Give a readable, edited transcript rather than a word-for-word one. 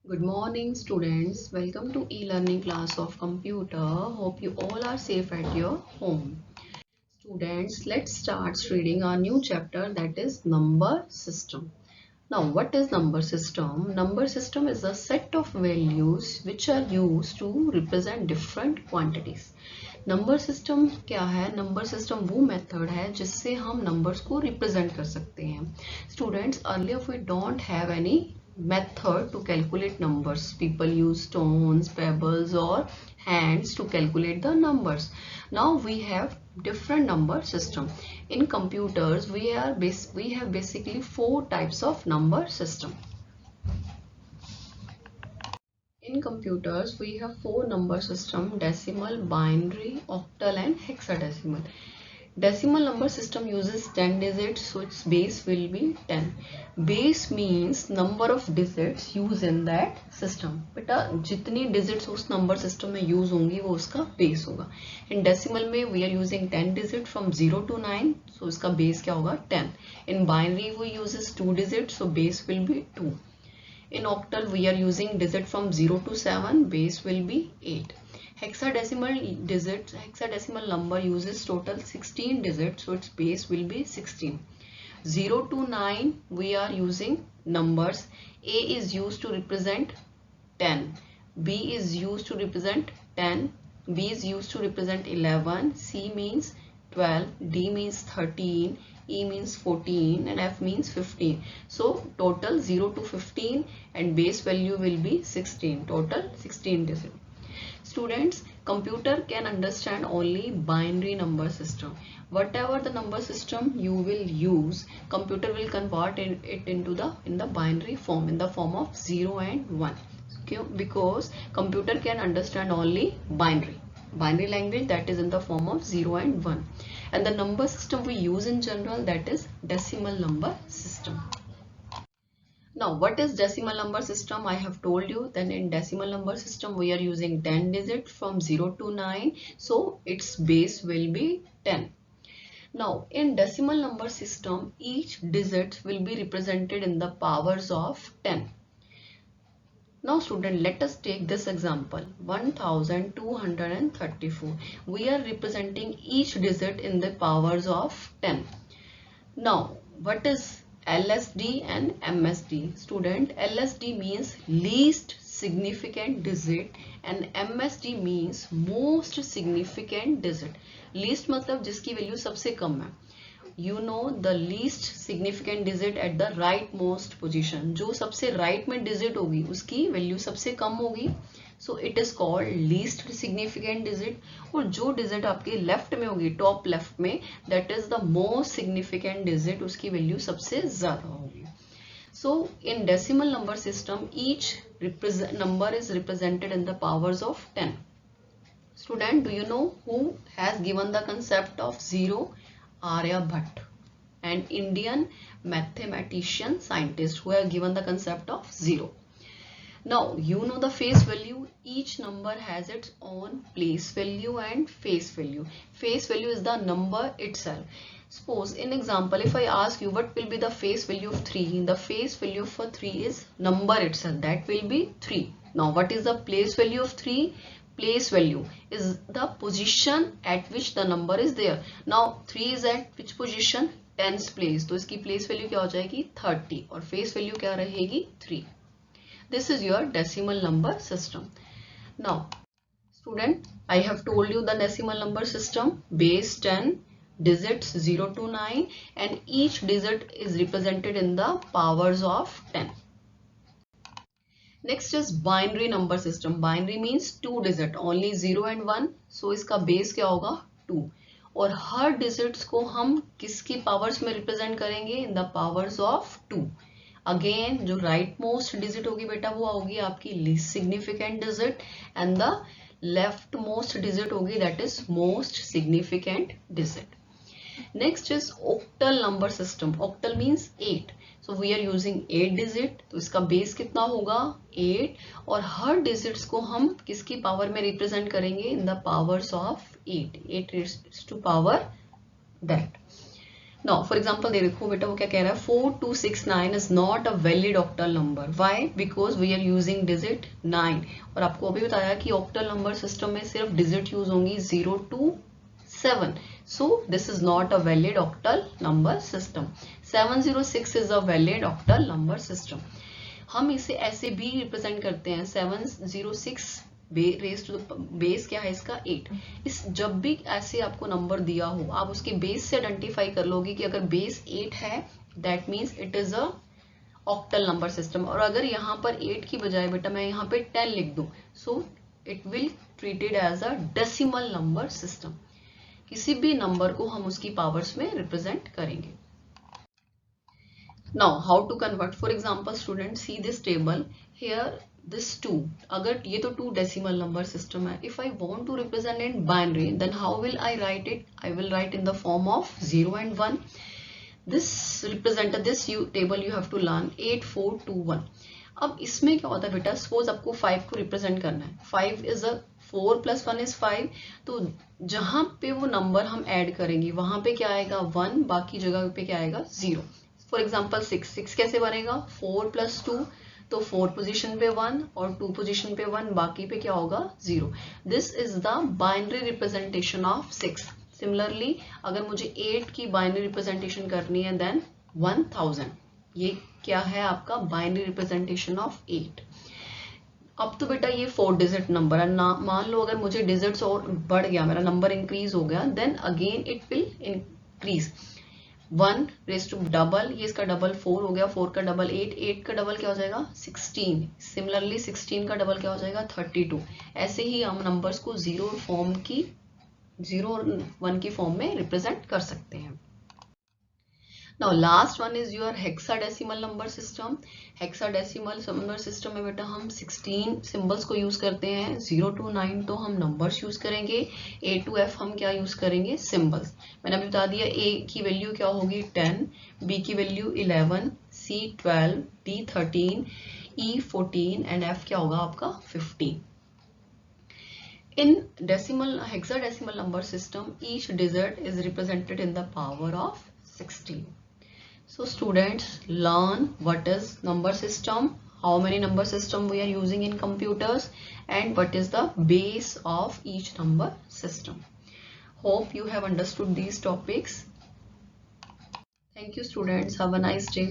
Good morning students. Welcome to e-learning class of computer. Hope you all are safe at your home. Students, let's start reading our new chapter, that is number system. Now, what is number system? Number system is a set of values which are used to represent different quantities. Number system क्या है? Number system वो method है जिससे हम numbers को represent कर सकते हैं. Students, earlier we don't have any method to calculate numbers. People use stones, pebbles or hands to calculate the numbers. Now we have different number system. In computers we have basically four types of number system. In computers we have four number system: decimal, binary, octal and hexadecimal. Decimal number system uses 10 digits, so its base will be 10. Base means number of digits used in that system. बेटा जितनी digits उस number system में use होंगी वो उसका base होगा. In decimal में we are using 10 digits from 0 to 9, so इसका base क्या होगा? 10. In binary we uses 2 digits, so base will be 2. In octal we are using digit from 0 to 7, base will be 8. Hexadecimal number uses total 16 digits, so its base will be 16. 0 to 9 we are using numbers. A is used to represent 10, B is used to represent 10, B is used to represent 11, C means 12, D means 13, E means 14 and F means 15. So total 0 to 15 and base value will be 16. Total 16 digits. Students, computer can understand only binary number system. Whatever the number system you will use, computer will convert it into in the binary form, in the form of 0 and 1. Okay? Because computer can understand only binary language, that is in the form of 0 and 1. And the number system we use in general, that is decimal number system. Now, what is decimal number system? I have told you. Then in decimal number system we are using 10 digits from 0 to 9, so its base will be 10. Now in decimal number system, each digit will be represented in the powers of 10. Now student, let us take this example, 1234. We are representing each digit in the powers of 10. Now what is LSD and MSD? Student, LSD means least significant digit and MSD means most significant digit. Least मतलब जिसकी value सबसे कम है. You know the least significant digit at the right most position. जो सबसे right में digit होगी उसकी value सबसे कम होगी. So it is called least significant digit. और जो digit आपके left में होगी, top left में, that is the most significant digit, उसकी वैल्यू सबसे ज़्यादा होगी. So in decimal number system, each number is represented in the powers of 10. Student, do you know who has given the concept of zero? Aryabhatta, an Indian mathematician scientist who has given the concept of zero. Now you know the face value. Each number has its own place value and face value. Face value is the number itself. Suppose in example, if I ask you what will be the face value of 3, the face value for 3 is number itself, that will be 3. Now what is the place value of 3? Place value is the position at which the number is there. Now 3 is at which position? 10th place. तो इसकी place value क्या हो जाएगी? 30 और face value क्या रहेगी? 3. This is your decimal number system. Now student, I have told you the decimal number system. Base 10, digits 0 to 9 and each digit is represented in the powers of 10. Next is binary number system. Binary means 2 digit, only 0 and 1. So इसका base क्या होगा? 2. और हर digits को हम किसकी powers में represent करेंगे? In the powers of 2. Again जो right most digit होगी बेटा वो होगी आपकी least significant digit and the left most digit होगी that is most significant digit. Next is octal number system. Octal means 8. So we are using 8 digit. तो इसका base कितना होगा? 8. और हर digits को हम किसकी power में represent करेंगे? In the powers of 8. 8 raised to power that. Now for example देखो बेटा वो क्या कह रहा है, 4269 is not a valid octal number. Why? Because we are using digit 9. और आपको अभी बताया कि ऑक्टल नंबर सिस्टम में सिर्फ डिजिट यूज होंगी 0 to 7. So this is not a valid octal number system. 706 is a valid octal number system. हम इसे ऐसे भी रिप्रेजेंट करते हैं 706 रेज टू बेस क्या है इसका 8. इस जब भी ऐसे आपको नंबर दिया हो आप उसके बेस से आइडेंटिफाई कर लोगे कि अगर बेस 8 है that means it is a octal number system. और अगर यहाँ पर 8 की बजाय बेटा मैं यहाँ पे 10 लिख दूं so it will treated as a decimal number system. किसी भी नंबर को हम उसकी पावर्स में रिप्रेजेंट करेंगे. Now how to convert. For example student see this table here this 2. अगर ये तो 2 डेसिमल नंबर सिस्टम है. If I want to represent in binary then how will I write it. I will write in the form of 0 and 1. this represented this table you have to learn 8 4 2 1. अब इसमें क्या होता है बेटा, suppose आपको 5 को represent करना है. 5 इज अ 4 + 1 is 5. तो जहां पे वो नंबर हम ऐड करेंगे वहां पे क्या आएगा 1, बाकी जगह पे क्या आएगा 0. फॉर एग्जाम्पल 6 कैसे बनेगा 4 + 2. तो 4 पोजीशन पे 1 और 2 पोजीशन पे 1, बाकी पे क्या होगा 0. This is the binary representation of 6. Similarly अगर मुझे 8 की बाइनरी रिप्रेजेंटेशन करनी है देन 1000. ये क्या है आपका बाइनरी रिप्रेजेंटेशन ऑफ 8. अब तो बेटा ये 4 डिजिट नंबर है ना. मान लो अगर मुझे डिजिट्स और बढ़ गया, मेरा नंबर इंक्रीज हो गया, then again it will increase. 1 raise to double, ये इसका डबल 4 हो गया, 4 का डबल 8, 8 का डबल क्या हो जाएगा 16. सिमिलरली 16 का डबल क्या हो जाएगा 32. ऐसे ही हम नंबर्स को 0 और 1 की फॉर्म में रिप्रेजेंट कर सकते हैं. Now last one is your hexadecimal number system. Hexadecimal number system में बेटा हम 16 सिंबल्स को यूज करते हैं. 0 to 9 तो हम नंबर्स यूज करेंगे. A to F हम क्या यूज करेंगे सिंबल्स. मैंने अभी बता दिया A की वैल्यू क्या होगी 10, B की value 11, C 12, D 13, E 14 and F क्या होगा आपका 15. In hexadecimal number system, each digit is represented in the power of 16. So students learn what is number system, how many number system we are using in computers, and what is the base of each number system. Hope you have understood these topics. Thank you students. Have a nice day.